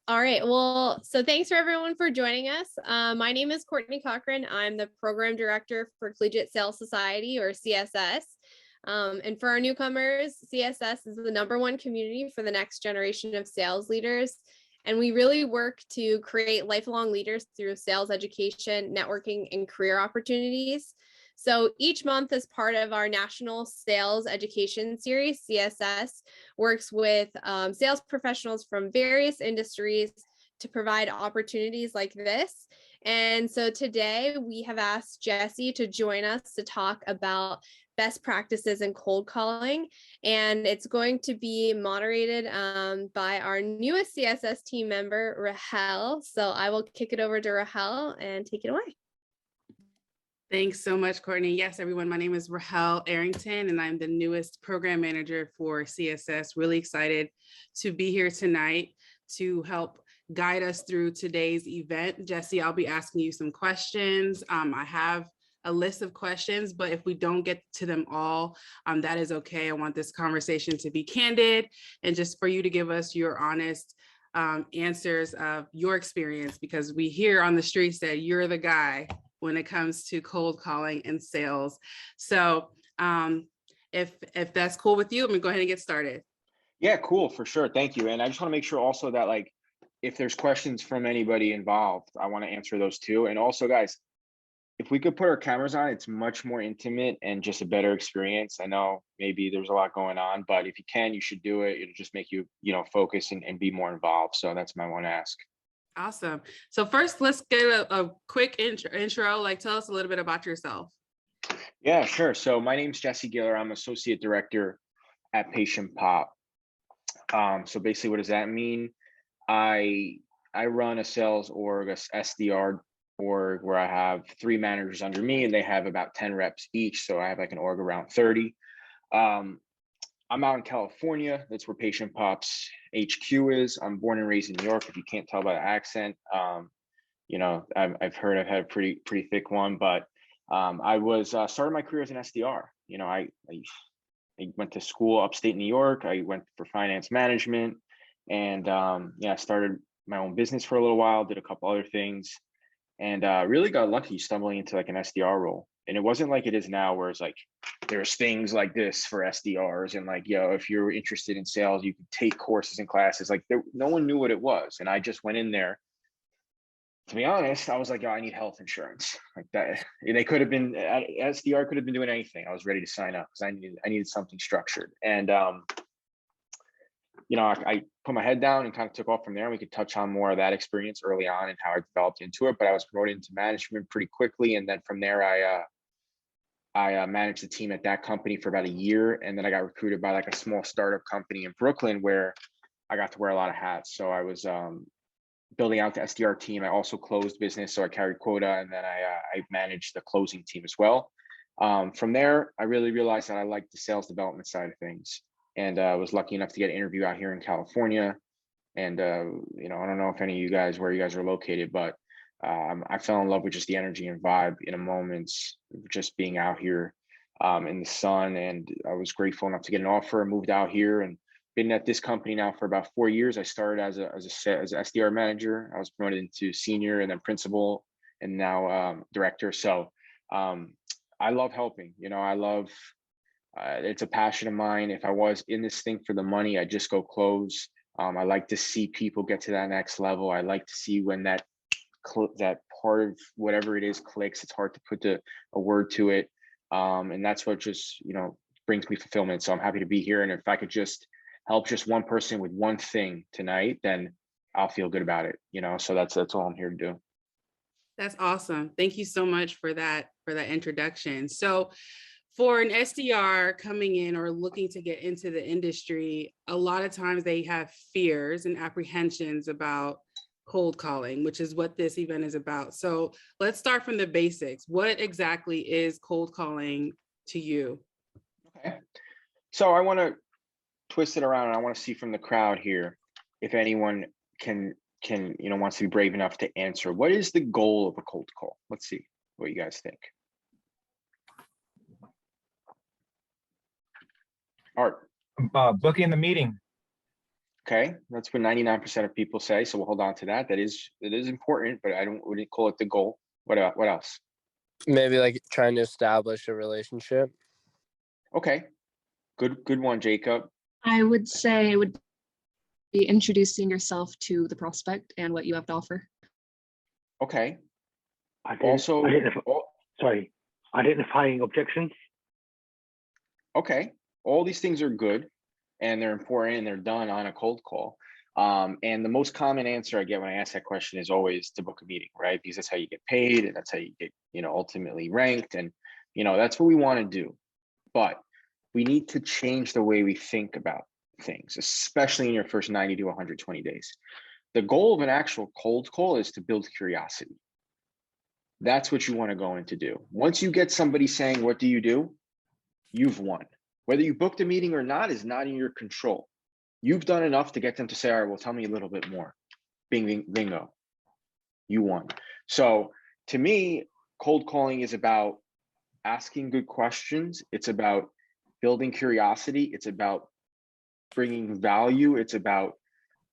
All right. Well, so thanks for everyone for joining us. My name is Courtney Cochran. I'm the program director for Collegiate Sales Society, or CSS. And for our newcomers, CSS is the #1 community for the next generation of sales leaders. And we really work to create lifelong leaders through sales education, networking, and career opportunities. So each month, as part of our National Sales Education Series, CSS works with sales professionals from various industries to provide opportunities like this. And so today we have asked Jesse to join us to talk about best practices in cold calling. And it's going to be moderated by our newest CSS team member, Rahel. So I will kick it over to Rahel and take it away. Thanks so much, Courtney. Yes, everyone, my name is Rahel Arrington, and I'm the newest program manager for CSS. Really excited to be here tonight to help guide us through today's event. Jesse, I'll be asking you some questions. I have a list of questions, but if we don't get to them all, that is okay. I want this conversation to be candid and just for you to give us your honest answers of your experience, because we hear on the streets that you're the guy when it comes to cold calling and sales. So if that's cool with you, I'm gonna go ahead and get started. Yeah, cool, for sure. Thank you. And I just want to make sure also that, like, if there's questions from anybody involved, I want to answer those too. And also, guys, if we could put our cameras on, it's much more intimate and just a better experience. I know maybe there's a lot going on, but if you can, you should do it. It'll just make you, focus and be more involved. So that's my one ask. Awesome. So first, let's get a quick intro. Like, tell us a little bit about yourself. Yeah, sure. So my name's Jesse Gittler. I'm associate director at PatientPop. So basically, what does that mean? I run a sales org, a SDR org, where I have 3 managers under me, and they have about 10 reps each. So I have like an org around 30. I'm out in California. That's where PatientPop's HQ is. I'm born and raised in New York, if you can't tell by the accent. I've heard I've had a pretty thick one, but I was started my career as an SDR. I went to school upstate New York. I went for finance management, and I started my own business for a little while, did a couple other things, and really got lucky stumbling into like an SDR role. And it wasn't like it is now, where it's like there's things like this for SDRs, and like, if you're interested in sales, you can take courses and classes. Like, no one knew what it was, and I just went in there. To be honest, I was like, I need health insurance. Like that, they could have been SDR could have been doing anything. I was ready to sign up because I needed something structured. And I put my head down and kind of took off from there. And we could touch on more of that experience early on and how I developed into it. But I was promoted into management pretty quickly, and then from there, I managed the team at that company for about a year, and then I got recruited by like a small startup company in Brooklyn where I got to wear a lot of hats. So I was building out the SDR team. I also closed business, so I carried quota, and then I managed the closing team as well. From there, I really realized that I liked the sales development side of things, and I was lucky enough to get an interview out here in California. And I don't know if any of you guys, where you guys are located, but I fell in love with just the energy and vibe in a moment, just being out here in the sun. And I was grateful enough to get an offer, moved out here, and been at this company now for about 4 years. I started as an SDR manager. I was promoted into senior, and then principal, and now director. So I love helping. I love it's a passion of mine. If I was in this thing for the money, I'd just go close. I like to see people get to that next level. I like to see when that part of whatever it is clicks. It's hard to put a word to it, and that's what just brings me fulfillment. So I'm happy to be here, and if I could just help just one person with one thing tonight, then I'll feel good about it. So that's all I'm here to do. That's awesome. Thank you so much for that introduction. So for an SDR coming in or looking to get into the industry, a lot of times they have fears and apprehensions about cold calling, which is what this event is about. So let's start from the basics. What exactly is cold calling to you? Okay. So I want to twist it around, and I want to see from the crowd here if anyone can wants to be brave enough to answer. What is the goal of a cold call? Let's see what you guys think. Art. Booking the meeting. Okay, that's what 99% of people say. So we'll hold on to that. It is important, but wouldn't call it the goal. What else? Maybe like trying to establish a relationship. Okay, good one, Jacob. I would say it would be introducing yourself to the prospect and what you have to offer. Okay. Also, identifying objections. Okay, all these things are good and they're important and they're done on a cold call. And the most common answer I get when I ask that question is always to book a meeting, right? Because that's how you get paid and that's how you get, ultimately ranked. And, that's what we want to do. But we need to change the way we think about things, especially in your first 90 to 120 days. The goal of an actual cold call is to build curiosity. That's what you want to go in to do. Once you get somebody saying, what do? You've won. Whether you booked a meeting or not is not in your control. You've done enough to get them to say, all right, well, tell me a little bit more. Bingo. You won. So to me, cold calling is about asking good questions. It's about building curiosity. It's about bringing value. It's about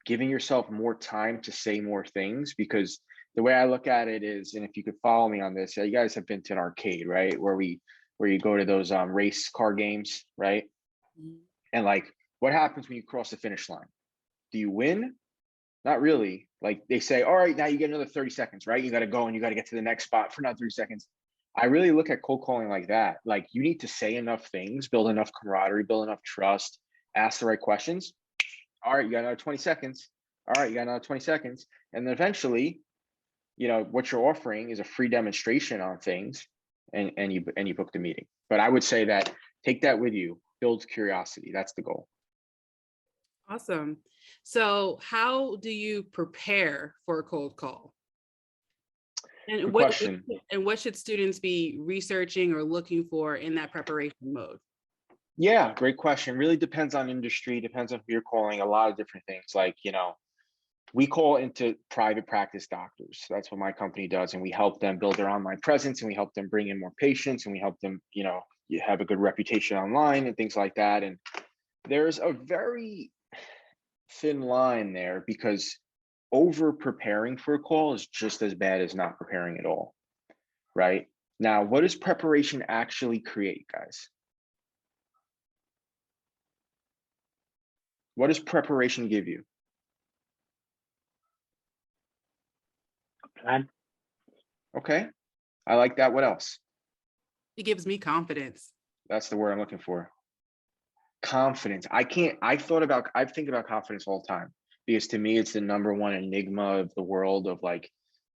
giving yourself more time to say more things, because the way I look at it is, and if you could follow me on this, you guys have been to an arcade, right? Where you go to those race car games, right? Mhm. And like, what happens when you cross the finish line? Do you win? Not really. Like they say, all right, now you get another 30 seconds, right? You got to go and you got to get to the next spot for another 30 seconds. I really look at cold calling like that. Like you need to say enough things, build enough camaraderie, build enough trust, ask the right questions. All right, you got another 20 seconds. All right, you got another 20 seconds. And then eventually, what you're offering is a free demonstration on things, and you book the meeting. But I would say that take that with you, build curiosity. That's the goal. Awesome. So how do you prepare for a cold call? And Good what question. and what should students be researching or looking for in that preparation mode? Yeah, great question. Really depends on industry, depends on who you're calling, a lot of different things. Like, we call into private practice doctors. That's what my company does. And we help them build their online presence, and we help them bring in more patients, and we help them, you have a good reputation online and things like that. And there's a very thin line there, because over preparing for a call is just as bad as not preparing at all, right? Now, what does preparation actually create, guys? What does preparation give you? A plan. Okay, I like that. What else? It gives me confidence. That's the word I'm looking for. Confidence. I think about confidence all the time, because to me, it's the number one enigma of the world, of like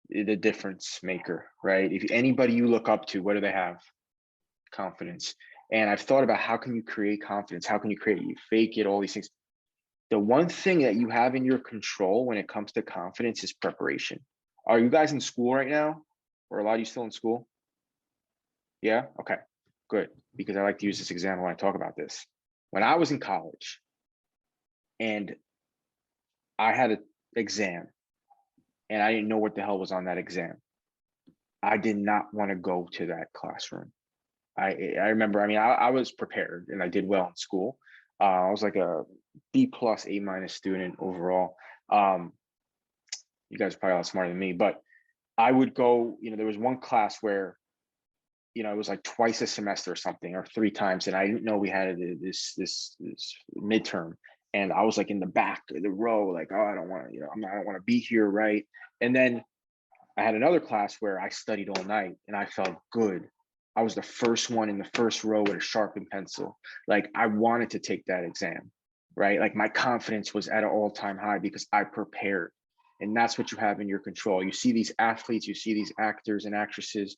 the difference maker, right? If anybody you look up to, what do they have? Confidence. And I've thought about, how can you create confidence? How can you create it? You fake it, all these things. The one thing that you have in your control when it comes to confidence is preparation. Are you guys in school right now? Or a lot of you still in school? Yeah, okay, good. Because I like to use this example when I talk about this. When I was in college and I had an exam and I didn't know what the hell was on that exam, I did not want to go to that classroom. I remember, I was prepared and I did well in school. I was like a B+, A- student overall. You guys are probably a lot smarter than me, but I would go, there was one class where, it was like twice a semester or something, or 3 times. And I didn't know we had this midterm. And I was like in the back of the row, like, oh, I don't want to, I don't want to be here, right? And then I had another class where I studied all night and I felt good. I was the first one in the first row with a sharpened pencil. Like I wanted to take that exam, right? Like my confidence was at an all-time high because I prepared. And that's what you have in your control. You see these athletes, you see these actors and actresses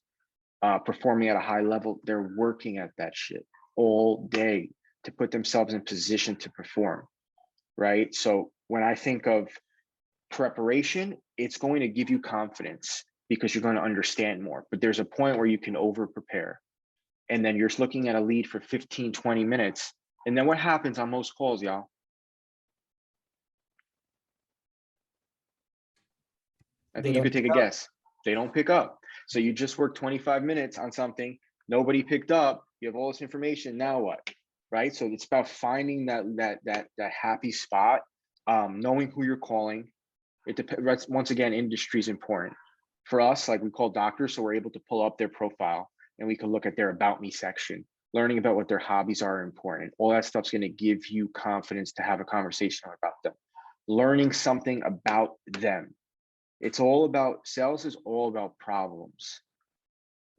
performing at a high level. They're working at that shit all day to put themselves in position to perform, right? So when I think of preparation, it's going to give you confidence because you're going to understand more. But there's a point where you can over prepare. And then you're looking at a lead for 15, 20 minutes. And then what happens on most calls, y'all? I think you could take a guess. They don't pick up. So you just worked 25 minutes on something, nobody picked up, you have all this information, now what? Right? So it's about finding that happy spot knowing who you're calling. It depends. Once again, industry is important. For us, like we call doctors, so we're able to pull up their profile and we can look at their about me section. Learning about what their hobbies are important. All that stuff's going to give you confidence to have a conversation about them. Learning something about them. It's all about, sales is all about problems.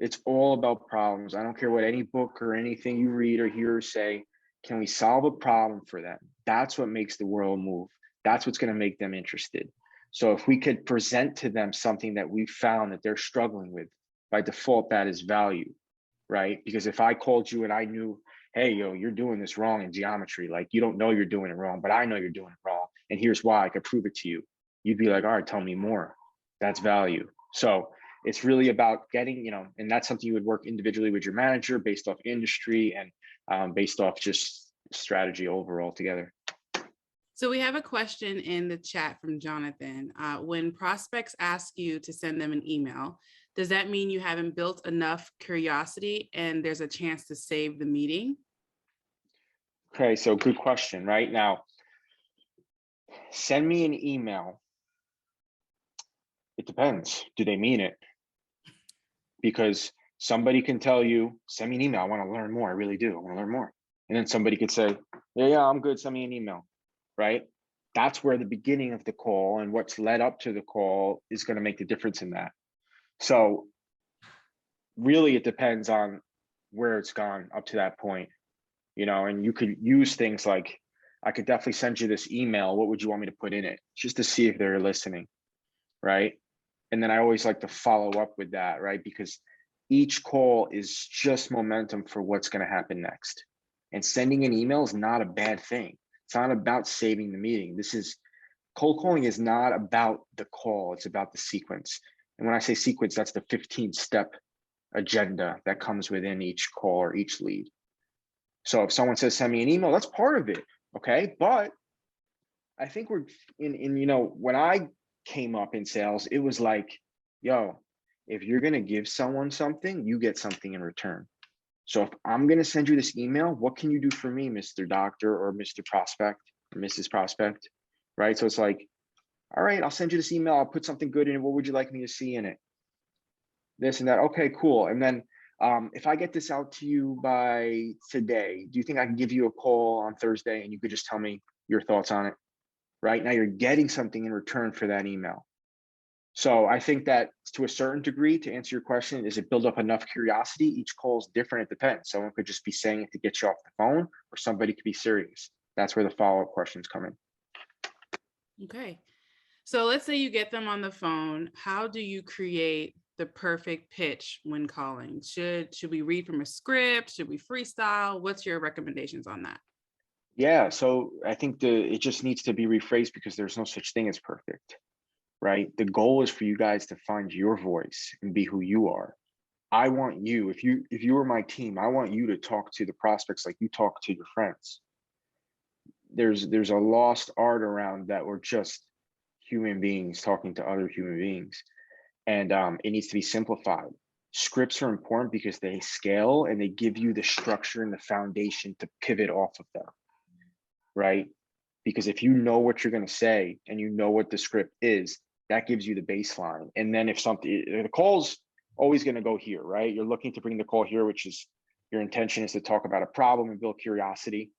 It's all about problems. I don't care what any book or anything you read or hear or say. Can we solve a problem for them? That's what makes the world move. That's what's going to make them interested. So if we could present to them something that we found that they're struggling with, by default, that is value, right? Because if I called you and I knew, hey, yo, you're doing this wrong in geometry, like you don't know you're doing it wrong, but I know you're doing it wrong. And here's why, I could prove it to you. You'd be like, all right, tell me more. That's value. So it's really about getting, and that's something you would work individually with your manager based off industry and based off just strategy overall together. So we have a question in the chat from Jonathan. When prospects ask you to send them an email, does that mean you haven't built enough curiosity and there's a chance to save the meeting? Okay, so good question. Right now, send me an email. It depends. Do they mean it? Because somebody can tell you, send me an email. I want to learn more. I really do. I want to learn more. And then somebody could say, yeah, I'm good. Send me an email. Right? That's where the beginning of the call and what's led up to the call is going to make the difference in that. So really it depends on where it's gone up to that point, and you could use things like, I could definitely send you this email. What would you want me to put in it? Just to see if they're listening. Right. And then I always like to follow up with that, right? Because each call is just momentum for what's going to happen next. And sending an email is not a bad thing. It's not about saving the meeting. Cold calling is not about the call. It's about the sequence. And when I say sequence, that's the 15-step agenda that comes within each call or each lead. So if someone says, send me an email, that's part of it. Okay. But I think we're when I came up in sales, it was like, yo, if you're going to give someone something, you get something in return. So if I'm going to send you this email, what can you do for me, Mr. Doctor or Mr. Prospect or Mrs. Prospect, right? So it's like, all right, I'll send you this email. I'll put something good in it. What would you like me to see in it? This and that. Okay, cool. And then if I get this out to you by today, do you think I can give you a call on Thursday and you could just tell me your thoughts on it? Right now, you're getting something in return for that email. So I think that to a certain degree, to answer your question, is it build up enough curiosity? Each call is different. It depends. Someone could just be saying it to get you off the phone, or somebody could be serious. That's where the follow-up questions come in. Okay. So let's say you get them on the phone. How do you create the perfect pitch when calling? Should we read from a script? Should we freestyle? What's your recommendations on that? Yeah, so I think it just needs to be rephrased because there's no such thing as perfect, right? The goal is for you guys to find your voice and be who you are. I want you, if you were my team, I want you to talk to the prospects like you talk to your friends. There's a lost art around that. We're just human beings talking to other human beings, and it needs to be simplified. Scripts are important because they scale and they give you the structure and the foundation to pivot off of them, right? Because if you know what you're going to say and you know what the script is, that gives you the baseline. And then if the call's always going to go here, right? You're looking to bring the call here, which is your intention is to talk about a problem and build curiosity.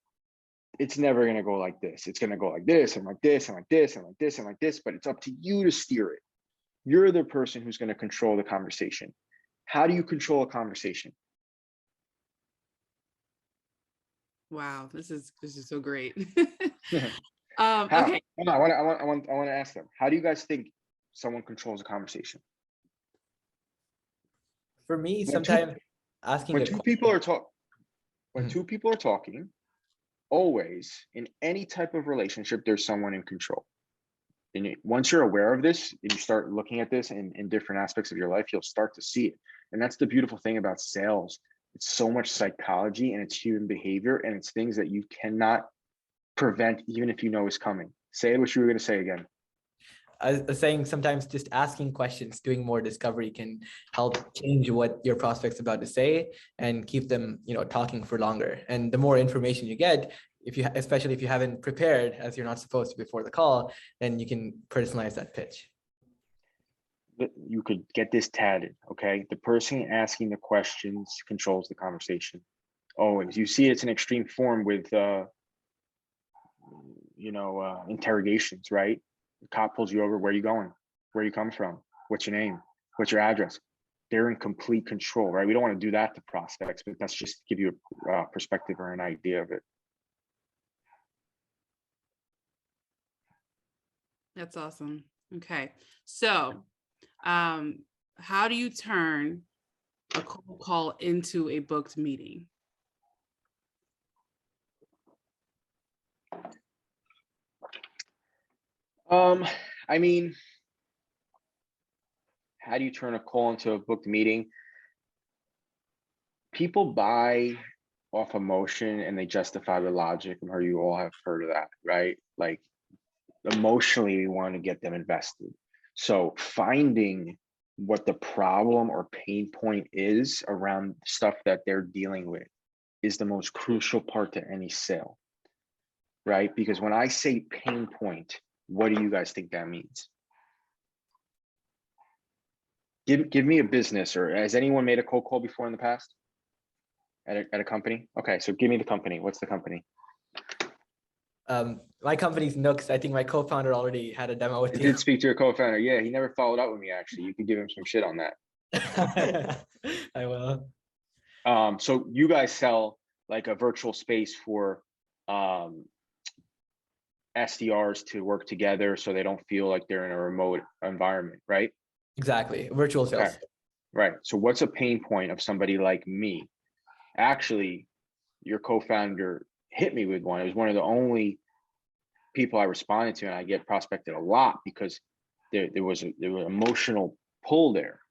It's never going to go like this. It's going to go like this and like this and like this and like this and like this, but it's up to you to steer it. You're the person who's going to control the conversation. How do you control a conversation? Wow, this is so great. How? Okay. I want to ask them. How do you guys think someone controls a conversation? For me, sometimes asking when a two question. people are talking, when Mhm. two people are talking, always in any type of relationship, there's someone in control. And once you're aware of this and you start looking at this in different aspects of your life, you'll start to see it. And that's the beautiful thing about sales. It's so much psychology and it's human behavior and it's things that you cannot prevent even if you know is coming. Say what you were going to say again. I was saying sometimes just asking questions, doing more discovery can help change what your prospect's about to say and keep them, talking for longer. And the more information you get, especially if you haven't prepared as you're not supposed to before the call, then you can personalize that pitch. You could get this tatted, okay? The person asking the questions controls the conversation. Always. You see it's an extreme form with, interrogations, right? The cop pulls you over. Where are you going? Where you come from? What's your name? What's your address? They're in complete control, right? We don't want to do that to prospects, but that's just to give you a perspective or an idea of it. That's awesome. Okay. So, how do you turn a cold call into a booked meeting? I mean, how do you turn a call into a booked meeting? People buy off emotion and they justify the logic. I'm sure you all have heard of that, right? Like emotionally, we want to get them invested. So finding what the problem or pain point is around stuff that they're dealing with is the most crucial part to any sale, right? Because when I say pain point, what do you guys think that means? Give me a business, or has anyone made a cold call before in the past at a company? Okay, so give me the company. What's the company? My company's Nooks. I think my co-founder already had a demo with I you. did speak to your co-founder. Yeah, he never followed up with me, actually. You could give him some shit on that. I will. So you guys sell like a virtual space for SDRs to work together so they don't feel like they're in a remote environment, right? Exactly. Virtual sales. Okay. Right. So what's a pain point of somebody like me? Actually, your co-founder hit me with one. It was one of the only people I responded to, and I get prospected a lot because there was an emotional pull there.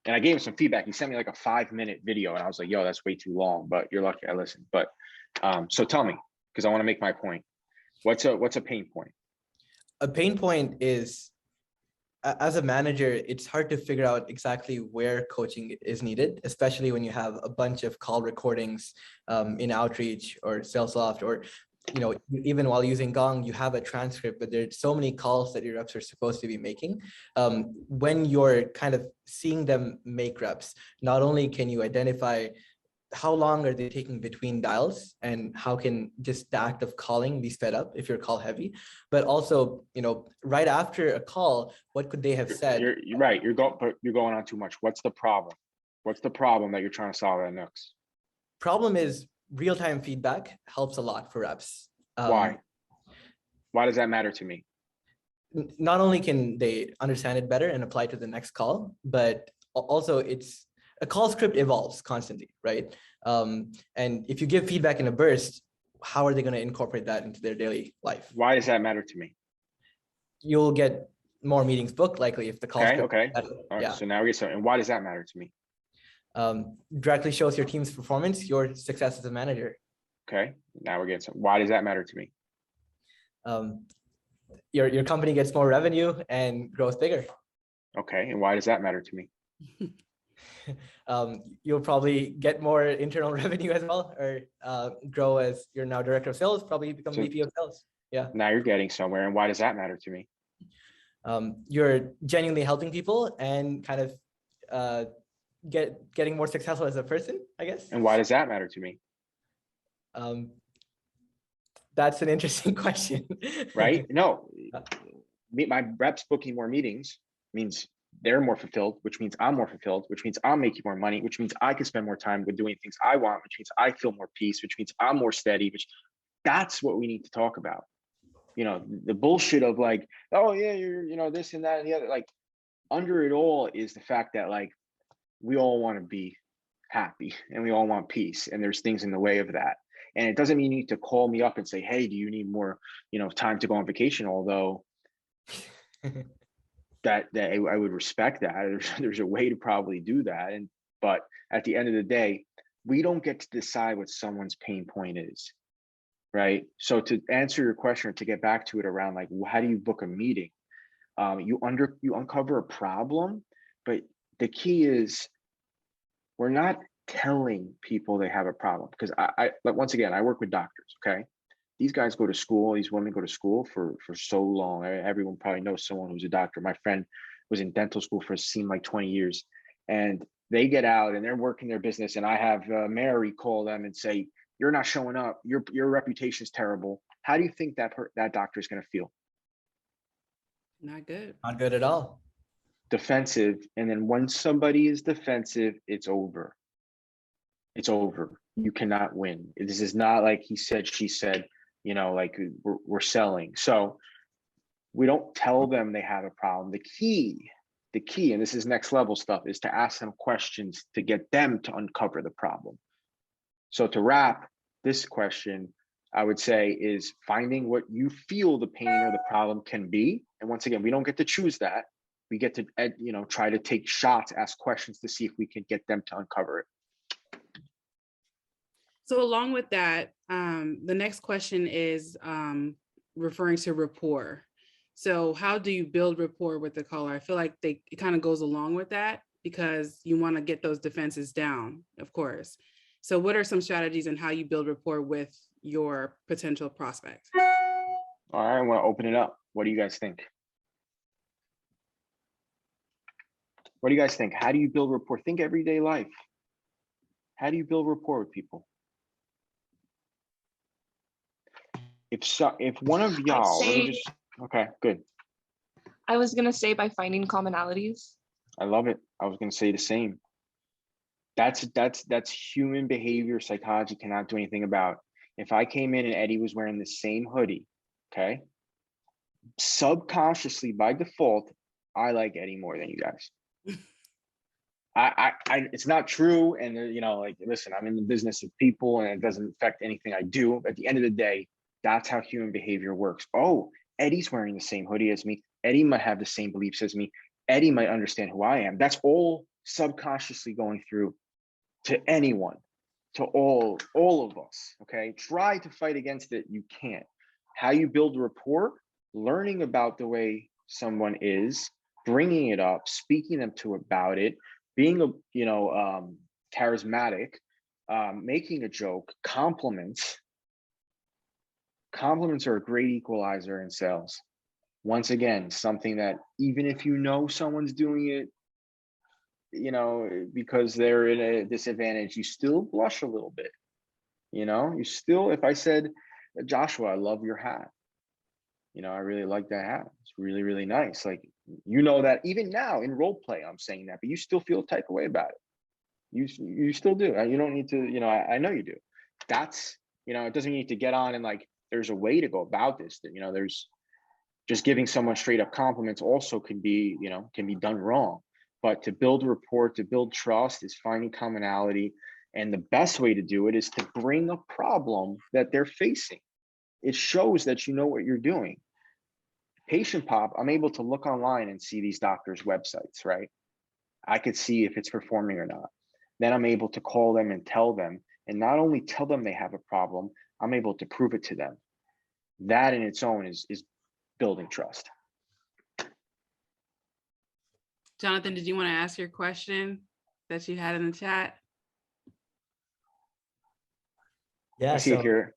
And I gave him some feedback. He sent me like a 5-minute video, and I was like, yo, that's way too long, but you're lucky I listened. But so tell me, because I want to make my point. What's a pain point? A pain point is, as a manager, it's hard to figure out exactly where coaching is needed, especially when you have a bunch of call recordings in Outreach or SalesLoft, or even while using Gong, you have a transcript, but there's so many calls that your reps are supposed to be making. When you're kind of seeing them make reps, not only can you identify how long are they taking between dials and how can just the act of calling be sped up if you're call heavy, but also, right after a call, what could they have said? You're right. You're going on too much. What's the problem? What's the problem that you're trying to solve at Nooks? Problem is real-time feedback helps a lot for reps. Why? Why does that matter to me? Not only can they understand it better and apply to the next call, but also a call script evolves constantly, right? And if you give feedback in a burst, how are they going to incorporate that into their daily life? Why does that matter to me? You'll get more meetings booked likely if the call. Okay. All right. Yeah. So now we get started. And why does that matter to me? Directly shows your team's performance, your success as a manager. Okay. Now we're getting some. Why does that matter to me? Your company gets more revenue and grows bigger. Okay. And why does that matter to me? You'll probably get more internal revenue as well, or grow as you're now director of sales, probably become VP of sales. Yeah. Now you're getting somewhere. And why does that matter to me? You're genuinely helping people and kind of getting more successful as a person, I guess. And why does that matter to me? That's an interesting question. Right? No, my reps booking more meetings means they're more fulfilled, which means I'm more fulfilled, which means I'm making more money, which means I can spend more time with doing things I want, which means I feel more peace, which means I'm more steady, that's what we need to talk about. The bullshit of like, oh yeah, you're this and that and the other, like under it all is the fact that like, we all want to be happy and we all want peace, and there's things in the way of that. And it doesn't mean you need to call me up and say, hey, do you need more, time to go on vacation? Although that I would respect that. There's a way to probably do that. But at the end of the day, we don't get to decide what someone's pain point is, right? So to answer your question, or to get back to it around like, how do you book a meeting? You uncover a problem, but the key is we're not telling people they have a problem, because I once again, I work with doctors. Okay. these guys go to school, these women go to school for so long. Everyone probably knows someone who's a doctor. My friend was in dental school for seemed like 20 years, and they get out and they're working their business. And I have Mary call them and say, "You're not showing up. Your reputation is terrible." How do you think that doctor is going to feel? Not good. Not good at all. Defensive. And then when somebody is defensive, it's over. It's over. You cannot win. This is not like he said, she said, like we're selling. So we don't tell them they have a problem. The key, and this is next level stuff, is to ask them questions to get them to uncover the problem. So to wrap this question, I would say is finding what you feel the pain or the problem can be. And once again, we don't get to choose that. We get to, try to take shots, ask questions to see if we can get them to uncover it. So along with that, the next question is referring to rapport. So how do you build rapport with the caller? I feel like it kind of goes along with that because you want to get those defenses down, of course. So what are some strategies on how you build rapport with your potential prospect? All right, I want to open it up. What do you guys think? What do you guys think? How do you build rapport? Think everyday life. How do you build rapport with people? If one of y'all, okay, good. I was gonna say by finding commonalities. I love it. I was gonna say the same. That's human behavior. Psychology cannot do anything about. If I came in and Eddie was wearing the same hoodie, okay, subconsciously by default, I like Eddie more than you guys. It's not true, and like, listen, I'm in the business of people, and it doesn't affect anything I do. At the end of the day, that's how human behavior works. Oh, Eddie's wearing the same hoodie as me. Eddie might have the same beliefs as me. Eddie might understand who I am. That's all subconsciously going through to anyone, to all of us. Okay, try to fight against it. You can't. How you build rapport? Learning about the way someone is, bringing it up, speaking them to about it, being charismatic, making a joke, compliments. Compliments are a great equalizer in sales. Once again, something that even if someone's doing it, because they're in a disadvantage, you still blush a little bit. You still, if I said, Joshua, I love your hat. I really like that hat. It's really, really nice. Like, that even now in role play, I'm saying that, but you still feel a type of way about it. You still do. You don't need to, I know you do. That's, it doesn't need to get on and like, there's a way to go about this. That there's just giving someone straight up compliments also can be done wrong. But to build rapport, to build trust is finding commonality. And the best way to do it is to bring a problem that they're facing. It shows that you know what you're doing. PatientPop, I'm able to look online and see these doctors' websites, right? I could see if it's performing or not. Then I'm able to call them and tell them, and not only tell them they have a problem, I'm able to prove it to them. That in its own is building trust. Jonathan, did you want to ask your question that you had in the chat? Yeah, I see it here.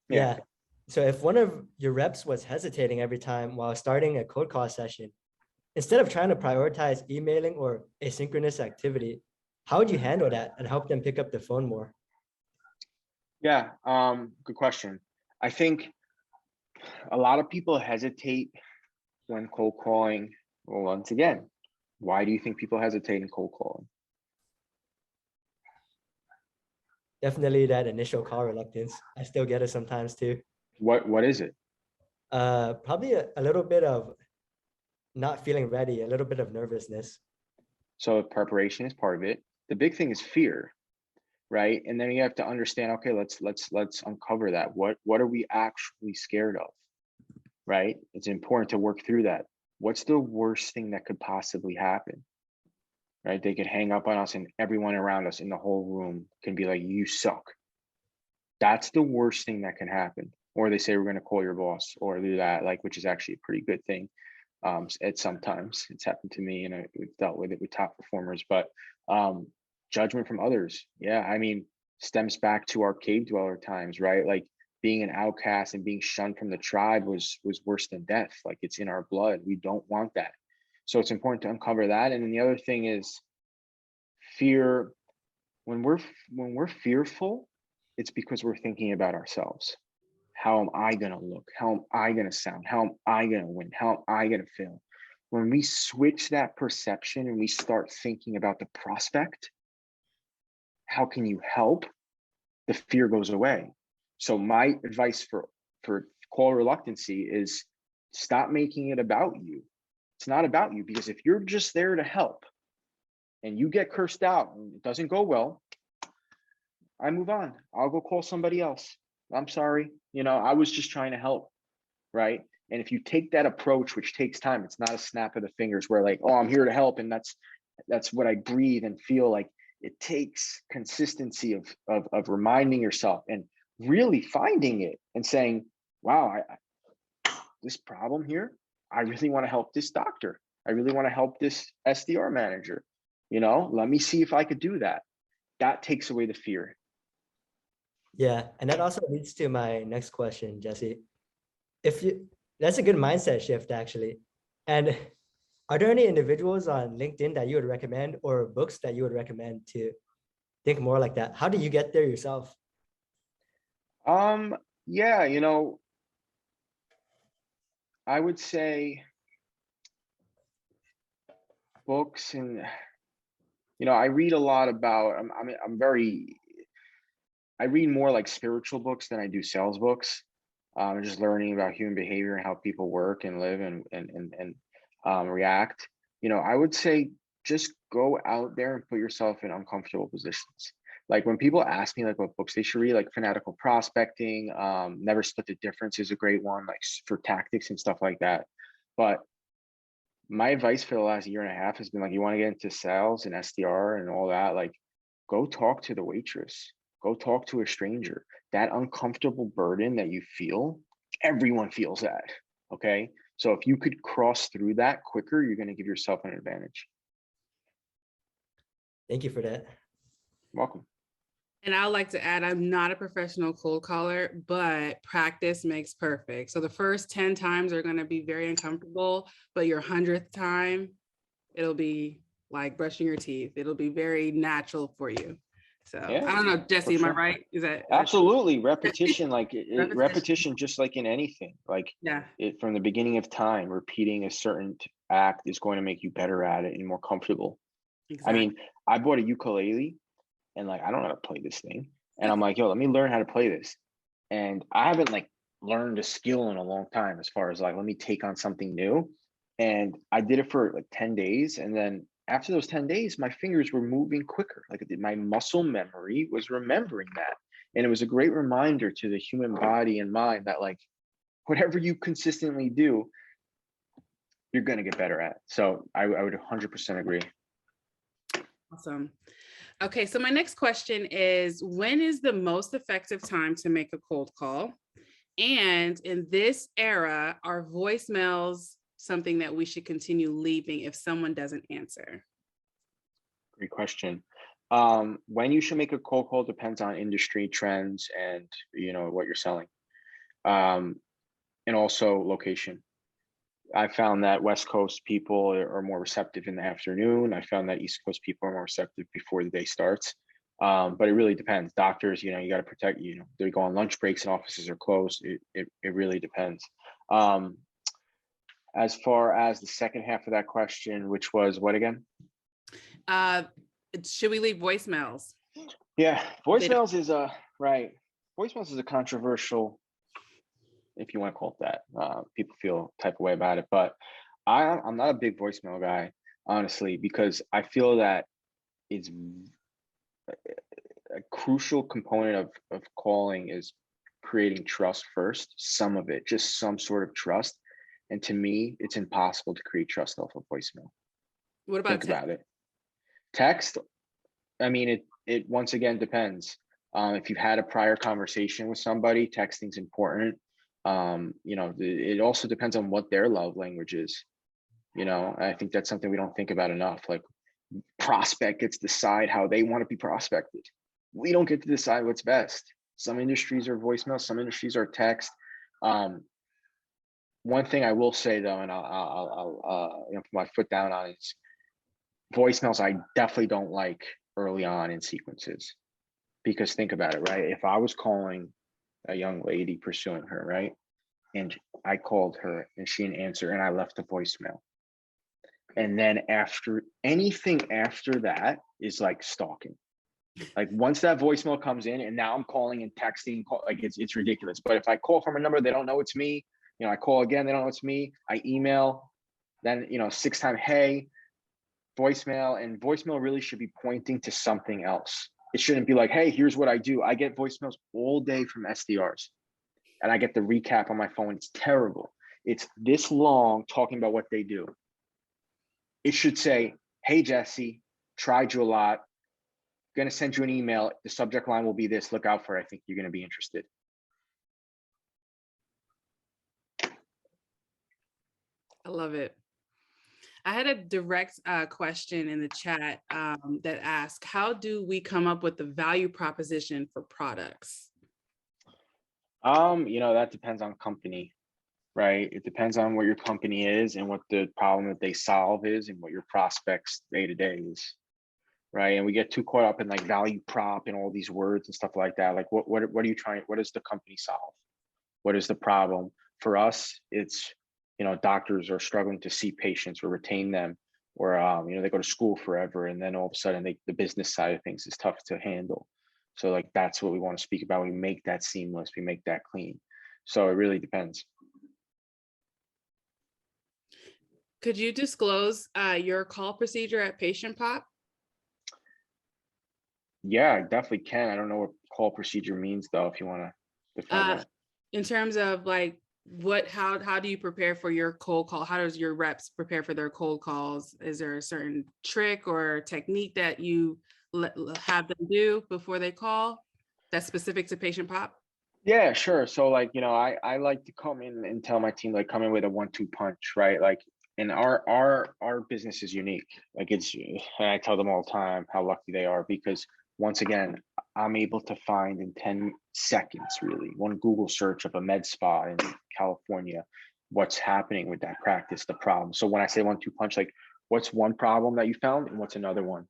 Yeah. So if one of your reps was hesitating every time while starting a code call session, instead of trying to prioritize emailing or asynchronous activity, how would you handle that and help them pick up the phone more? Yeah, good question. I think a lot of people hesitate when cold calling. Well, once again, why do you think people hesitate in cold calling? Definitely that initial call reluctance. I still get it sometimes too. What is it? Probably a little bit of not feeling ready, a little bit of nervousness. So preparation is part of it. The big thing is fear, right? And then you have to understand, okay, let's uncover that. What are we actually scared of, right? It's important to work through that. What's the worst thing that could possibly happen, right? They could hang up on us and everyone around us in the whole room can be like, you suck. That's the worst thing that can happen. Or they say, we're going to call your boss or do that, like, which is actually a pretty good thing. Sometimes it's happened to me and we've dealt with it with top performers, but judgment from others. Yeah. I mean, stems back to our cave dweller times, right? Like being an outcast and being shunned from the tribe was worse than death. Like, it's in our blood. We don't want that. So it's important to uncover that. And then the other thing is fear. When we're fearful, it's because we're thinking about ourselves. How am I going to look? How am I going to sound? How am I going to win? How am I going to feel? When we switch that perception and we start thinking about the prospect, how can you help? The fear goes away. So my advice for call reluctancy is stop making it about you. It's not about you, because if you're just there to help and you get cursed out and it doesn't go well, I move on. I'll go call somebody else. I'm sorry. I was just trying to help, right? And if you take that approach, which takes time, it's not a snap of the fingers where like, oh, I'm here to help, and that's what I breathe and feel. Like, it takes consistency of reminding yourself and really finding it and saying, wow, this problem here, I really want to help this doctor. I really want to help this SDR manager. Let me see if I could do that. That takes away the fear. Yeah, and that also leads to my next question, Jesse. That's a good mindset shift, actually. And are there any individuals on LinkedIn that you would recommend, or books that you would recommend to think more like that? How do you get there yourself? Yeah, I would say books, and I read a lot about. I read more like spiritual books than I do sales books. Just learning about human behavior and how people work and live and react. I would say just go out there and put yourself in uncomfortable positions. Like, when people ask me like what books they should read, like Fanatical Prospecting, Never Split the Difference is a great one, like for tactics and stuff like that. But my advice for the last year and a half has been like, you want to get into sales and SDR and all that, like, go talk to the waitress, go talk to a stranger. That uncomfortable burden that you feel, everyone feels that. Okay. So if you could cross through that quicker, you're going to give yourself an advantage. Thank you for that. Welcome. And I'd like to add, I'm not a professional cold caller, but practice makes perfect. So the first 10 times are going to be very uncomfortable, but your 100th time, it'll be like brushing your teeth. It'll be very natural for you. So Yeah, I don't know, Jesse, am sure. I right? Is that absolutely repetition? Like repetition, just like in anything, like yeah, from the beginning of time, repeating a certain act is going to make you better at it and more comfortable. exactly. I mean, I bought a ukulele and like, I don't know how to play this thing. And I'm like, yo, let me learn how to play this. And I haven't like learned a skill in a long time, as far as like, let me take on something new. And I did it for like 10 days. And then after those 10 days, my fingers were moving quicker. Like, my muscle memory was remembering that. And it was a great reminder to the human body and mind that like, whatever you consistently do, you're going to get better at. So I would 100% agree. Awesome. Okay, so my next question is, when is the most effective time to make a cold call? And in this era, are voicemails something that we should continue leaving if someone doesn't answer? Great question. When you should make a cold call depends on industry trends and what you're selling, and also location. I found that West Coast people are more receptive in the afternoon. I found that East Coast people are more receptive before the day starts. But it really depends. Doctors, you got to protect, they go on lunch breaks and offices are closed. It really depends. As far as the second half of that question, which was what again? Should we leave voicemails? Yeah, voicemails is right. Voicemails is a controversial, if you want to call it that. People feel type of way about it, but I'm not a big voicemail guy, honestly, because I feel that it's a crucial component of calling is creating trust first. Some of it, just some sort of trust. And to me, it's impossible to create trust off of voicemail. What about Think about it. Text, I mean, it once again depends. If you've had a prior conversation with somebody, texting's important. It also depends on what their love language is. I think that's something we don't think about enough. Like, prospect gets to decide how they want to be prospected. We don't get to decide what's best. Some industries are voicemail, some industries are text. One thing I will say though, and I'll put my foot down on is voicemails. I definitely don't like early on in sequences, because think about it, right? If I was calling a young lady, pursuing her, right, and I called her and she didn't answer, and I left a voicemail, and then anything after that is like stalking. Like once that voicemail comes in, and now I'm calling and texting, like it's ridiculous. But if I call from a number, they don't know it's me. I call again, they don't know it's me. I email, then 6 times, hey, voicemail. And voicemail really should be pointing to something else. It shouldn't be like, hey, here's what I do. I get voicemails all day from SDRs, and I get the recap on my phone. It's terrible. It's this long talking about what they do. It should say, hey, Jesse, tried you a lot. Going to send you an email. The subject line will be this. Look out for it. I think you're going to be interested. I love it. I had a direct question in the chat that asked, how do we come up with the value proposition for products? That depends on company, right? It depends on what your company is and what the problem that they solve is and what your prospects day-to-day is, right? And we get too caught up in like value prop and all these words and stuff like that. Like what are you trying, what does the company solve? What is the problem? For us, it's, doctors are struggling to see patients or retain them, or, they go to school forever. And then all of a sudden the business side of things is tough to handle. So like, that's what we want to speak about. We make that seamless, we make that clean. So it really depends. Could you disclose your call procedure at PatientPop? Yeah, I definitely can. I don't know what call procedure means though, if you want to define that. In terms of like, how do you prepare for your cold call? How does your reps prepare for their cold calls? Is there a certain trick or technique that you have them do before they call that's specific to PatientPop? Yeah, sure. So like, I like to come in and tell my team, like, come in with a 1-2 punch, right? Like, and our business is unique. Like and I tell them all the time how lucky they are, because once again, I'm able to find in 10 seconds, really, one Google search of a med spa in California, what's happening with that practice, the problem. So when I say 1-2 punch, like, what's one problem that you found and what's another one,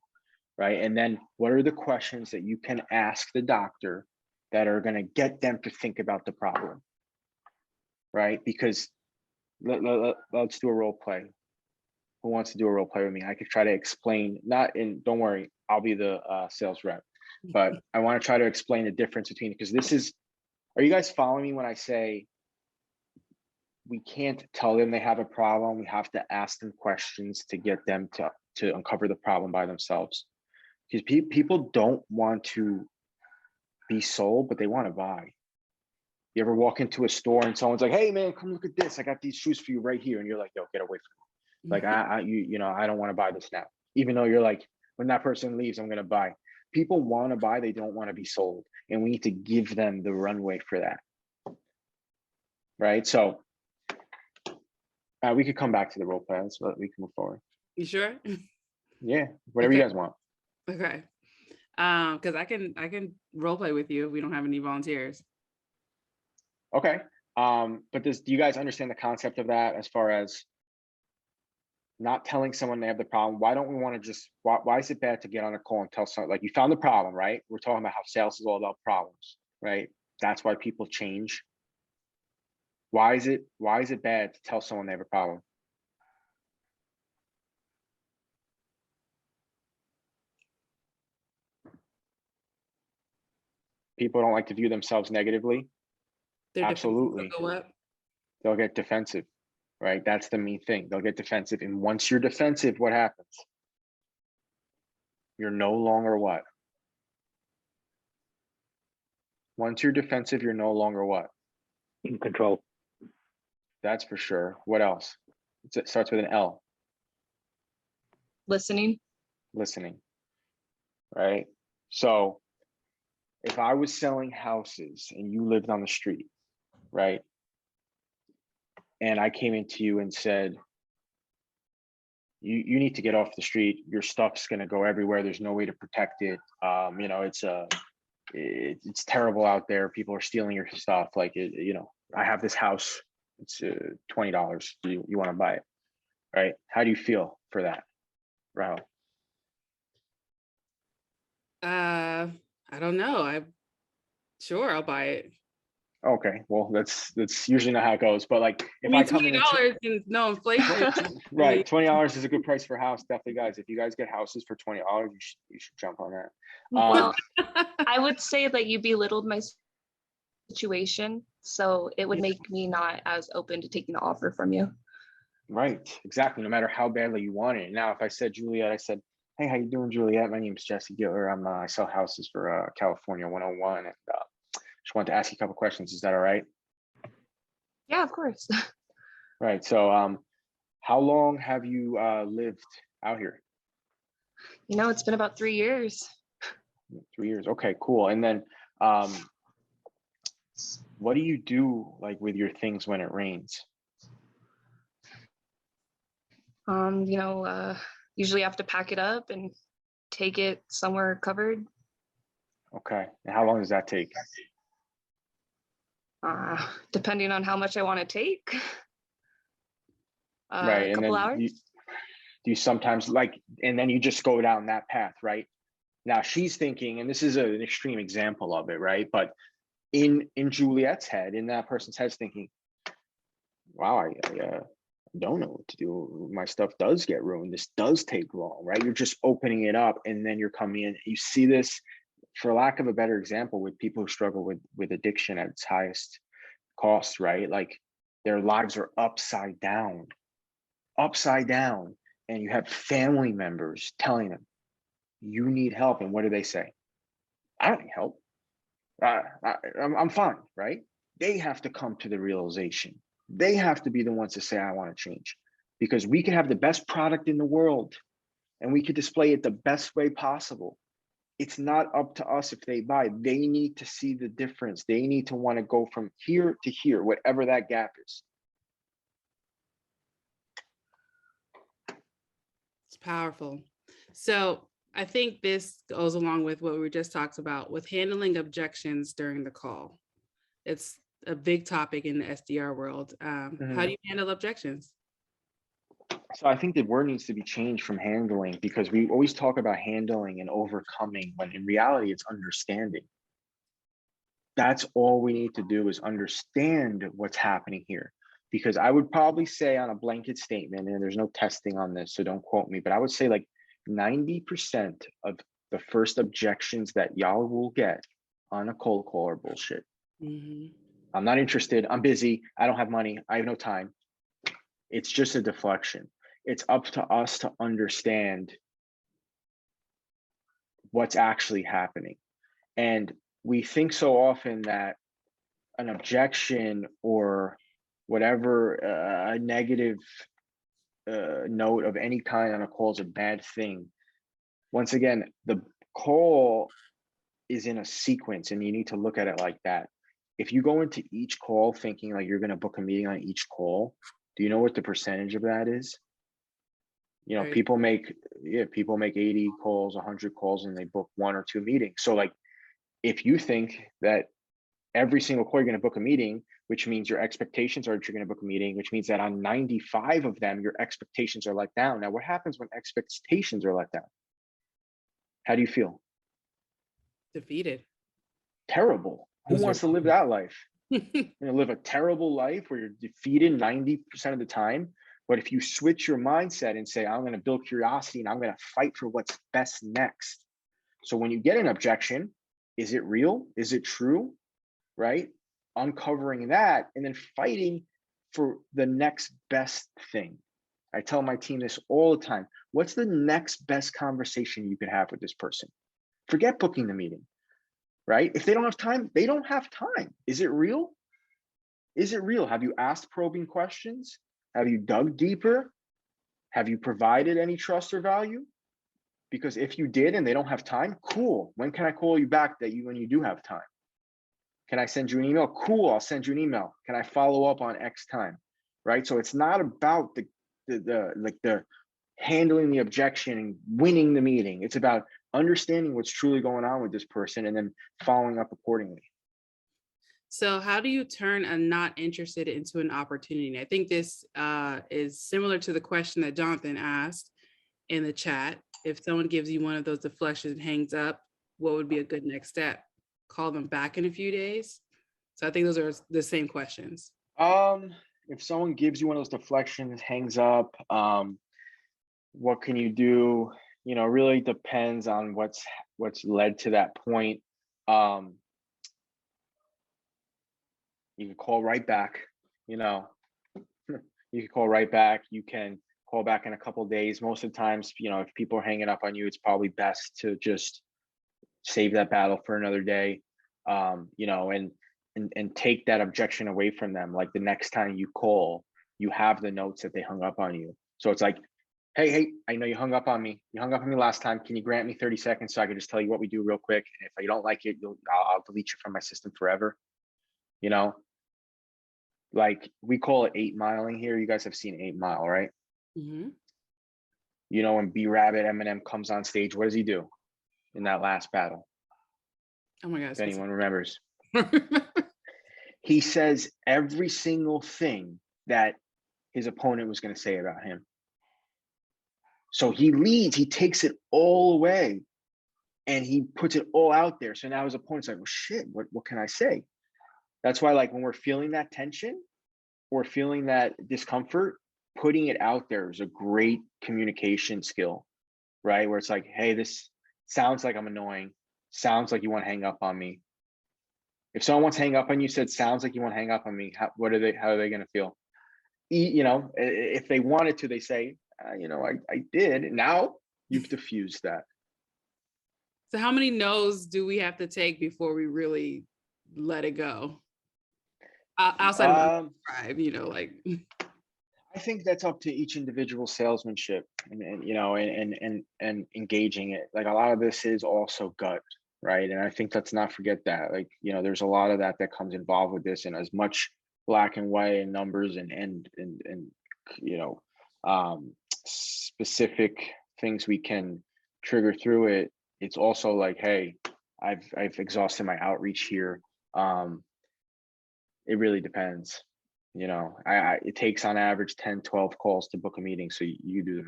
right? And then what are the questions that you can ask the doctor that are going to get them to think about the problem, right? Because let's do a role play. Who wants to do a role play with me? I could try to explain, don't worry, I'll be the sales rep, but I want to try to explain the difference between, because are you guys following me when I say we can't tell them they have a problem? We have to ask them questions to get them to uncover the problem by themselves. Because people don't want to be sold, but they want to buy. You ever walk into a store and someone's like, hey man, come look at this. I got these shoes for you right here. And you're like, yo, get away from me. Like, I don't want to buy this now. Even though you're like, when that person leaves, I'm going to buy. People want to buy, they don't want to be sold. And we need to give them the runway for that. Right? So we could come back to the role plans, but we can move forward. You sure? Yeah, whatever you guys want. Okay. Because I can role play with you if we don't have any volunteers. Okay. But do you guys understand the concept of that, as far as not telling someone they have the problem? Why don't we want to just, why is it bad to get on a call and tell someone, like, you found the problem, right? We're talking about how sales is all about problems, right? That's why people change. Why is it bad to tell someone they have a problem? People don't like to view themselves negatively. Absolutely. They'll get defensive, right? That's the main thing. They'll get defensive. And once you're defensive, what happens? You're no longer what? Once you're defensive, you're no longer what? In control. That's for sure. What else? It starts with an L. Listening. Listening, right? So if I was selling houses and you lived on the street, right? And I came into you and said, you need to get off the street. Your stuff's going to go everywhere. There's no way to protect it. it's terrible out there. People are stealing your stuff. Like, I have this house. It's $20. You want to buy it, right? How do you feel for that, Rahul? I don't know. Sure, I'll buy it. Okay, well, that's usually not how it goes. But like, if I come in $20 and no inflation. right, $20 is a good price for a house. Definitely, guys. If you guys get houses for $20, you should jump on that. Well, I would say that you belittled my situation, so it would make me not as open to taking the offer from you. Right, exactly. No matter how badly you want it. Now, if I said Juliet, I said, "Hey, how you doing, Juliet? My name is Jesse Gittler. I sell houses for California 101, and just wanted to ask you a couple questions. Is that all right?" Yeah, of course. Right. So, how long have you lived out here? It's been about 3 years. 3 years. Okay, cool. And then, what do you do like with your things when it rains? Usually have to pack it up and take it somewhere covered. Okay. And how long does that take? Depending on how much I want to take. Right. A And couple then hours. do you sometimes and then you just go down that path, right? Now she's thinking, and this is an extreme example of it, right? But in Juliet's head, in that person's head, thinking, wow, I don't know what to do. My stuff does get ruined. This does take long, right? You're just opening it up, and then you're coming in. You see this, for lack of a better example, with people who struggle with addiction at its highest cost, right? Like their lives are upside down, and you have family members telling them, you need help. And what do they say? I don't need help. I'm fine, right? They have to come to the realization. They have to be the ones to say, I want to change, because we can have the best product in the world and we could display it the best way possible. It's not up to us if they buy. They need to see the difference. They need to want to go from here to here, whatever that gap is. It's powerful. So I think this goes along with what we just talked about with handling objections during the call. It's a big topic in the SDR world. How do you handle objections? So I think the word needs to be changed from handling, because we always talk about handling and overcoming, when in reality it's understanding. That's all we need to do, is understand what's happening here. Because I would probably say, on a blanket statement, and there's no testing on this, so don't quote me, but I would say like 90% of the first objections that y'all will get on a cold call are bullshit. I'm not interested. I'm busy. I don't have money. I have no time. It's just a deflection. It's up to us to understand what's actually happening. And we think so often that an objection or whatever, a negative note of any kind on a call is a bad thing. Once again, the call is in a sequence, and you need to look at it like that. If you go into each call thinking like you're going to book a meeting on each call, do you know what the percentage of that is? Right. People make 80 calls, 100 calls, and they book 1 or 2 meetings. So like, if you think that every single call you're going to book a meeting, which means your expectations are that you're going to book a meeting, which means that on 95 of them, your expectations are let down. Now, what happens when expectations are let down? How do you feel? Defeated. Terrible. Who wants to live that life? Live a terrible life where you're defeated 90% of the time. But if you switch your mindset and say, I'm going to build curiosity and I'm going to fight for what's best next. So when you get an objection, is it real? Is it true? Right? Uncovering that and then fighting for the next best thing. I tell my team this all the time. What's the next best conversation you could have with this person? Forget booking the meeting, right? If they don't have time, they don't have time. Is it real? Is it real? Have you asked probing questions? Have you dug deeper? Have you provided any trust or value? Because if you did and they don't have time, cool. When can I call you back when you do have time? Can I send you an email? Cool, I'll send you an email. Can I follow up on X time? Right? So it's not about the handling the objection and winning the meeting. It's about understanding what's truly going on with this person and then following up accordingly. So how do you turn a not interested into an opportunity? I think this is similar to the question that Jonathan asked in the chat. If someone gives you one of those deflections and hangs up, what would be a good next step? Call them back in a few days? So I think those are the same questions. If someone gives you one of those deflections, hangs up, what can you do? You know, really depends on what's led to that point. You can call right back, you know, you can call right back. You can call back in a couple of days. Most of the times, you know, if people are hanging up on you, it's probably best to just save that battle for another day, you know, and take that objection away from them. Like the next time you call, you have the notes that they hung up on you. So it's like, hey, I know you hung up on me. You hung up on me last time. Can you grant me 30 seconds so I can just tell you what we do real quick? And if you don't like it, I'll delete you from my system forever. You know, like we call it 8 miling here. You guys have seen 8 Mile, right? Mm-hmm. You know, when B Rabbit Eminem comes on stage, what does he do in that last battle? Oh my God. If anyone remembers. He says every single thing that his opponent was going to say about him. So he leads, he takes it all away and he puts it all out there. So now his opponent's like, well, shit, what can I say? That's why, like, when we're feeling that tension or feeling that discomfort, putting it out there is a great communication skill, right? Where it's like, hey, this sounds like I'm annoying. Sounds like you want to hang up on me. If someone wants to hang up on you, said, sounds like you want to hang up on me, how are they going to feel? You know, if they wanted to, they say, you know, I did. Now you've diffused that. So how many no's do we have to take before we really let it go? Outside of tribe, you know, like. I think that's up to each individual salesmanship and you know, and engaging it. Like a lot of this is also gut, right? And I think let's not forget that. Like, you know, there's a lot of that comes involved with this, and as much black and white and numbers and you know, specific things we can trigger through it. It's also like, hey, I've exhausted my outreach here. It really depends. You know, it takes on average 10, 12 calls to book a meeting. So you do the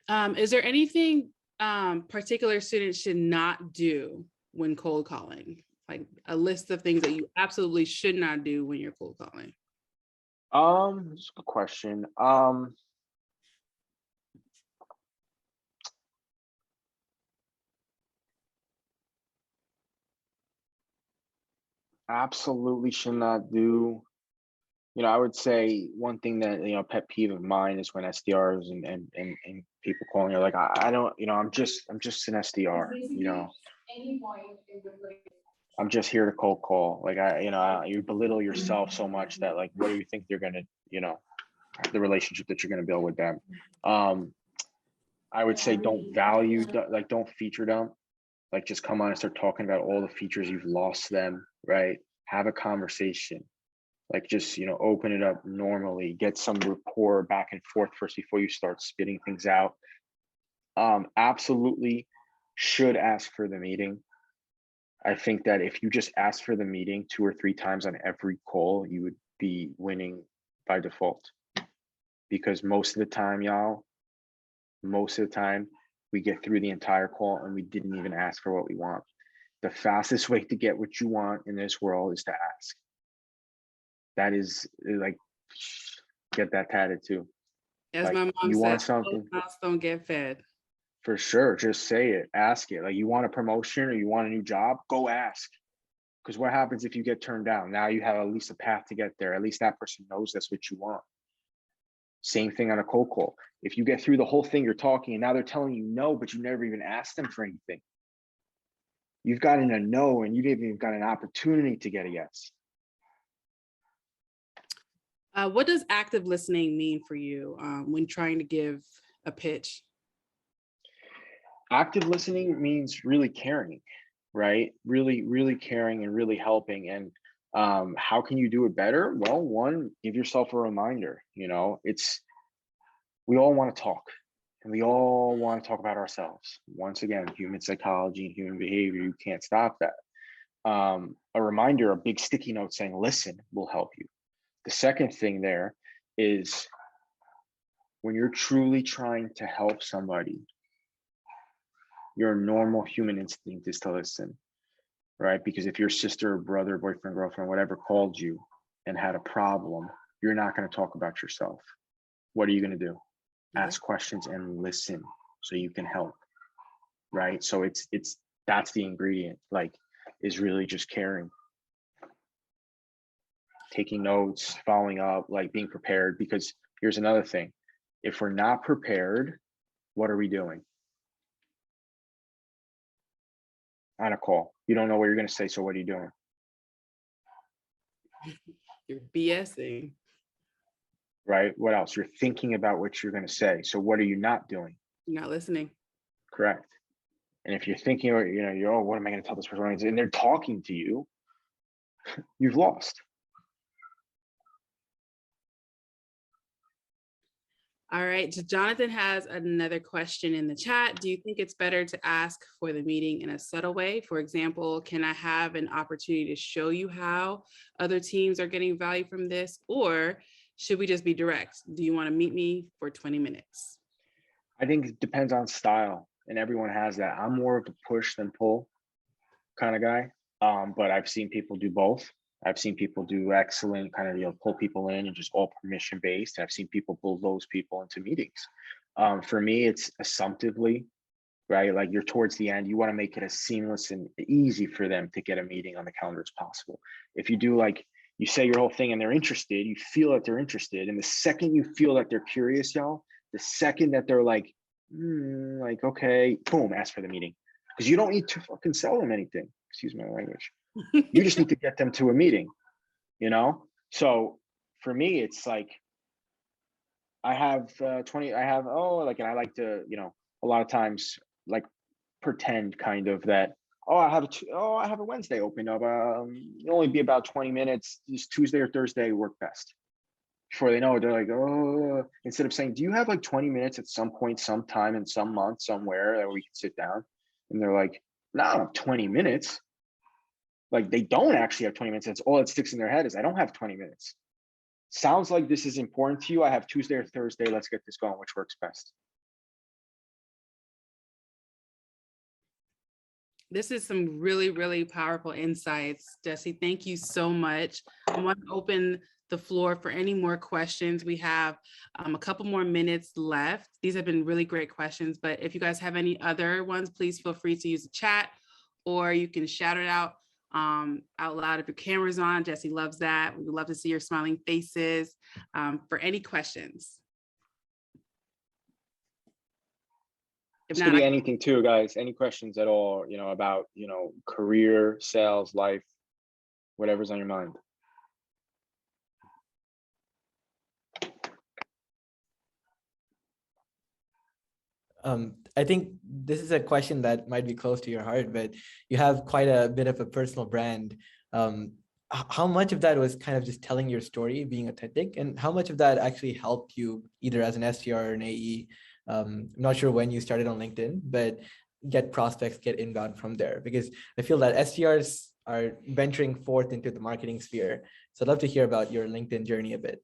math. Is there anything particular students should not do when cold calling? Like a list of things that you absolutely should not do when you're cold calling? That's a good question. Absolutely should not do. You know, I would say one thing that, you know, pet peeve of mine is when SDRs and people calling are like, I don't, you know, I'm just an SDR, you know. I'm just here to cold call. Like you belittle yourself so much that, like, what do you think they're gonna, you know, the relationship that you're gonna build with them. I would say don't feature dump. Like just come on and start talking about all the features you've lost them, right? Have a conversation. Like just, you know, open it up normally, get some rapport back and forth first before you start spitting things out. Absolutely should ask for the meeting. I think that if you just ask for the meeting 2 or 3 times on every call, you would be winning by default. Because most of the time, y'all, we get through the entire call and we didn't even ask for what we want. The fastest way to get what you want in this world is to ask. That is, like, get that tatted too. As like, my mom you said, want something, mouths don't get fed. For sure, just say it, ask it. Like, you want a promotion or you want a new job, go ask. Because what happens if you get turned down? Now you have at least a path to get there. At least that person knows that's what you want. Same thing on a cold call. If you get through the whole thing, you're talking and now they're telling you no, but you never even asked them for anything. You've gotten a no and you didn't even got an opportunity to get a yes. What does active listening mean for you when trying to give a pitch? Active listening means really caring, right? Really caring and really helping. And how can you do it better? Well, one, give yourself a reminder. You know, we all want to talk. And we all want to talk about ourselves. Once again, human psychology and human behavior, you can't stop that. A reminder, a big sticky note saying, listen, will help you. The second thing there is when you're truly trying to help somebody, your normal human instinct is to listen, right? Because if your sister, brother, boyfriend, girlfriend, whatever called you and had a problem, you're not going to talk about yourself. What are you going to do? Ask questions and listen so you can help, right? So that's the ingredient, like, is really just caring, taking notes, following up, like being prepared. Because here's another thing, if we're not prepared, what are we doing on a call? You don't know what you're going to say, so what are you doing? You're BSing. Right? What else? You're thinking about what you're going to say, so what are you not doing? You're not listening. Correct. And if you're thinking, you're, oh, what am I going to tell this person? And they're talking to you, you've lost. All right, so Jonathan has another question in the chat. Do you think it's better to ask for the meeting in a subtle way? For example, can I have an opportunity to show you how other teams are getting value from this? Or should we just be direct? Do you want to meet me for 20 minutes? I think it depends on style, and everyone has that. I'm more of a push than pull kind of guy, but I've seen people do both. I've seen people do excellent kind of, pull people in and just all permission based. I've seen people pull those people into meetings. For me, it's assumptively, right? Like, you're towards the end, you want to make it as seamless and easy for them to get a meeting on the calendar as possible. If you do, like, you say your whole thing and they're interested, you feel that they're interested. And the second you feel that they're curious, y'all, the second that they're like, okay, boom, ask for the meeting. Because you don't need to fucking sell them anything. Excuse my language. You just need to get them to a meeting, So for me, it's like, I have 20, and I like to, a lot of times, like, pretend kind of that, I have a Wednesday open up. It'll only be about 20 minutes. Just Tuesday or Thursday work best. Before they know it, they're like, oh, instead of saying, do you have like 20 minutes at some point, sometime in some month, somewhere that we can sit down? And they're like, no, I don't have 20 minutes. Like, they don't actually have 20 minutes. That's all that sticks in their head is, I don't have 20 minutes. Sounds like this is important to you. I have Tuesday or Thursday. Let's get this going. Which works best? This is some really, really powerful insights. Jesse, thank you so much. I want to open the floor for any more questions. We have a couple more minutes left. These have been really great questions, but if you guys have any other ones, please feel free to use the chat, or you can shout it out loud if your camera's on. Jesse loves that. We would love to see your smiling faces for any questions. It could be anything too, guys. Any questions at all, about, career, sales, life, whatever's on your mind. I think this is a question that might be close to your heart, but you have quite a bit of a personal brand. How much of that was kind of just telling your story, being authentic, and how much of that actually helped you either as an SDR or an AE? I'm not sure when you started on LinkedIn, but get prospects, get inbound from there, because I feel that SDRs are venturing forth into the marketing sphere. So I'd love to hear about your LinkedIn journey a bit.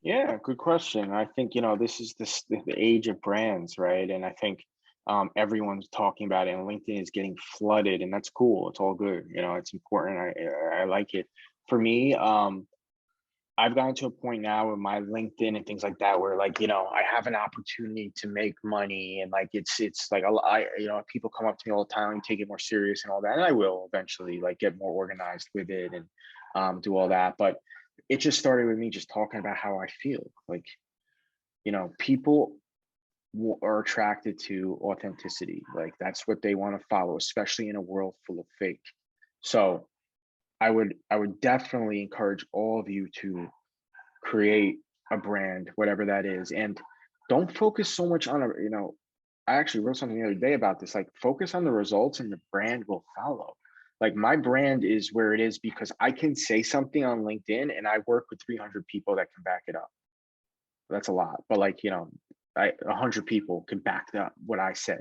Yeah, good question. I think, this is the age of brands, right? And I think everyone's talking about it, and LinkedIn is getting flooded, and that's cool. It's all good. It's important. I like it. For me, I've gotten to a point now with my LinkedIn and things like that, where, like, I have an opportunity to make money, and like, it's like, people come up to me all the time and take it more serious and all that. And I will eventually, like, get more organized with it and do all that. But it just started with me just talking about how I feel. Like, people are attracted to authenticity. Like, that's what they want to follow, especially in a world full of fake. So I would definitely encourage all of you to create a brand, whatever that is, and don't focus so much on I actually wrote something the other day about this. Like, focus on the results, and the brand will follow. Like, my brand is where it is because I can say something on LinkedIn and I work with 300 people that can back it up. That's a lot, but like, 100 people can back that what I say,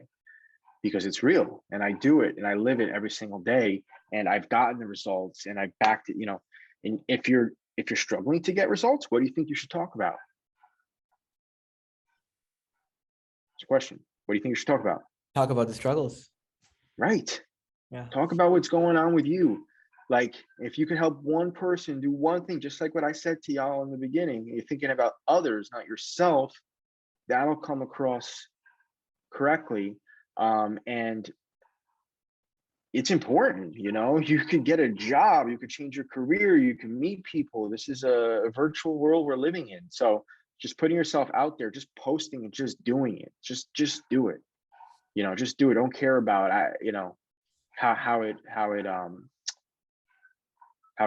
because it's real and I do it and I live it every single day, and I've gotten the results and I backed it, and if you're struggling to get results, what do you think you should talk about? It's a question. What do you think you should talk about? Talk about the struggles. Right. Yeah. Talk about what's going on with you. Like, if you can help one person do one thing, just like what I said to y'all in the beginning, you're thinking about others, not yourself, that'll come across correctly. And it's important, you could get a job, you could change your career, you can meet people. This is a virtual world we're living in. So just putting yourself out there, just posting and just doing it, just do it, just do it. Don't care about, how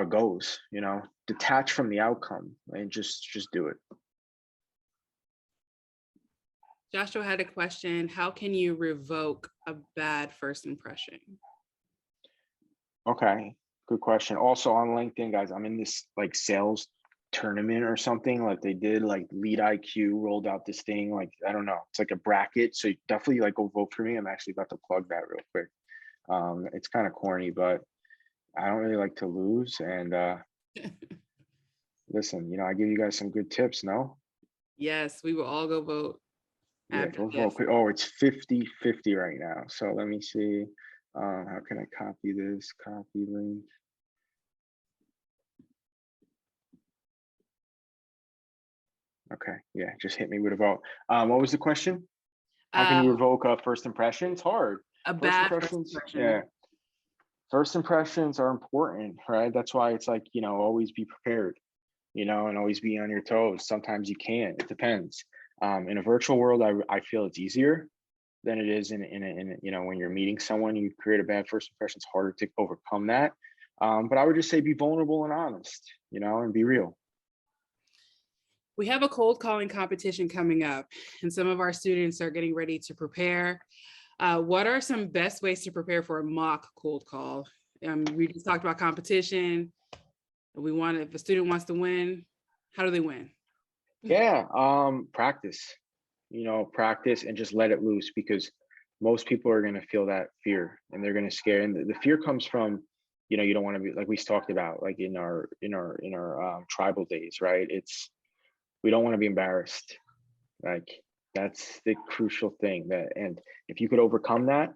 it goes, detach from the outcome and just do it. Joshua had a question. How can you revoke a bad first impression? Okay, good question. Also on LinkedIn, guys, I'm in this like sales tournament or something, like they did, like Lead IQ rolled out this thing, like, I don't know, it's like a bracket. So definitely like go vote for me. I'm actually about to plug that real quick. It's kind of corny, but I don't really like to lose. And listen, I give you guys some good tips, no? Yes, we will all go vote. Yeah, go vote quick. Oh, it's 50-50 right now. So let me see. How can I copy this? Copy link. Okay, yeah, just hit me with a vote. What was the question? How can you revoke a first impression? It's hard. First impression. Yeah. First impressions are important, right? That's why it's like, always be prepared, and always be on your toes. Sometimes you can't, it depends. In a virtual world, I feel it's easier than it is in when you're meeting someone, you create a bad first impression, it's harder to overcome that. But I would just say be vulnerable and honest, and be real. We have a cold calling competition coming up, and some of our students are getting ready to prepare. What are some best ways to prepare for a mock cold call? We just talked about competition. If a student wants to win, how do they win? Yeah, practice, practice and just let it loose, because most people are going to feel that fear and they're going to scare. And the fear comes from, you don't want to be, like we talked about, like in our tribal days, right? We don't want to be embarrassed. Like, that's the crucial thing, and if you could overcome that,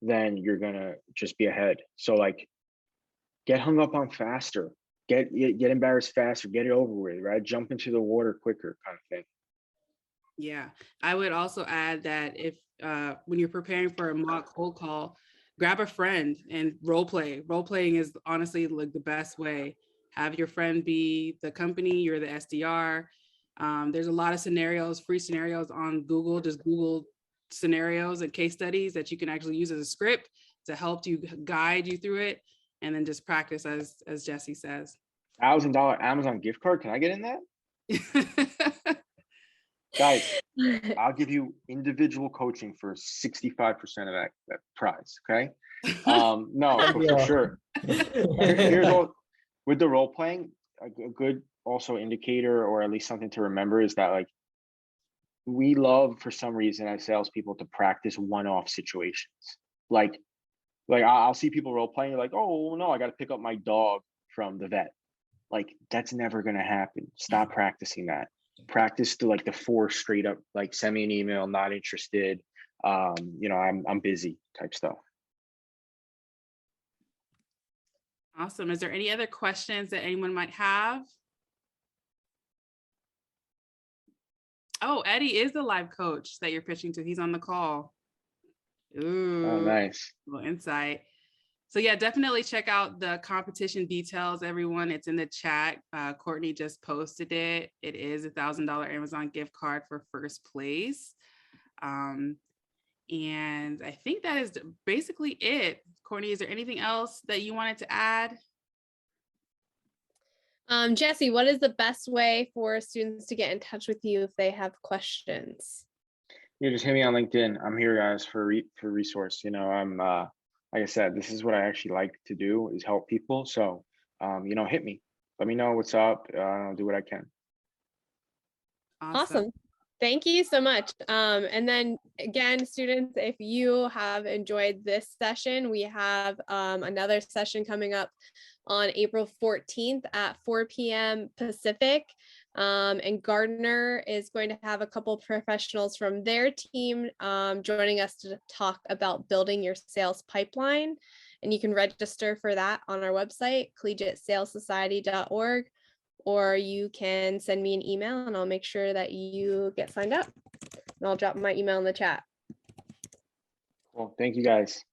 then you're going to just be ahead. So like, get hung up on faster, get embarrassed faster, get it over with, right? Jump into the water quicker, kind of thing. Yeah, I would also add that if when you're preparing for a mock cold call, grab a friend and role play. Role playing is honestly like the best way. Have your friend be the company, you're the SDR. There's a lot of scenarios, free scenarios on Google. Just Google scenarios and case studies that you can actually use as a script to help you guide you through it, and then just practice as Jesse says. $1,000 Amazon gift card. Can I get in that? Guys, I'll give you individual coaching for 65% of that price. Okay. No, for sure. Here's all with the role playing, a good also indicator, or at least something to remember, is that like, we love, for some reason, as salespeople, to practice one-off situations. Like I'll see people role playing, like, oh no, I got to pick up my dog from the vet. Like, that's never going to happen. Stop practicing that. Practice to like the 4 straight up, like, send me an email, not interested, I'm busy type stuff. Awesome. Is there any other questions that anyone might have? Oh, Eddie is the live coach that you're pitching to. He's on the call. Ooh, oh, nice. Little insight. So yeah, definitely check out the competition details, everyone. It's in the chat. Courtney just posted it. It is $1,000 Amazon gift card for first place. And I think that is basically it. Courtney, is there anything else that you wanted to add? Jesse, what is the best way for students to get in touch with you if they have questions? Yeah, just hit me on LinkedIn. I'm here, guys, for resource. I'm like I said, this is what I actually like to do, is help people. So hit me. Let me know what's up. I'll do what I can. Awesome. Thank you so much. And then again, students, if you have enjoyed this session, we have another session coming up on April 14th at 4 p.m. Pacific. And Gardner is going to have a couple professionals from their team joining us to talk about building your sales pipeline. And you can register for that on our website, collegiatesalessociety.org. Or you can send me an email and I'll make sure that you get signed up. And I'll drop my email in the chat. Well, thank you guys.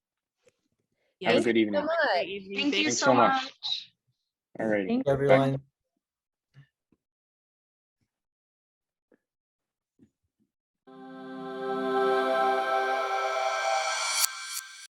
Have a Yes. good evening. So much. Great evening. Thank you Thanks so so much. much. All right. Everyone.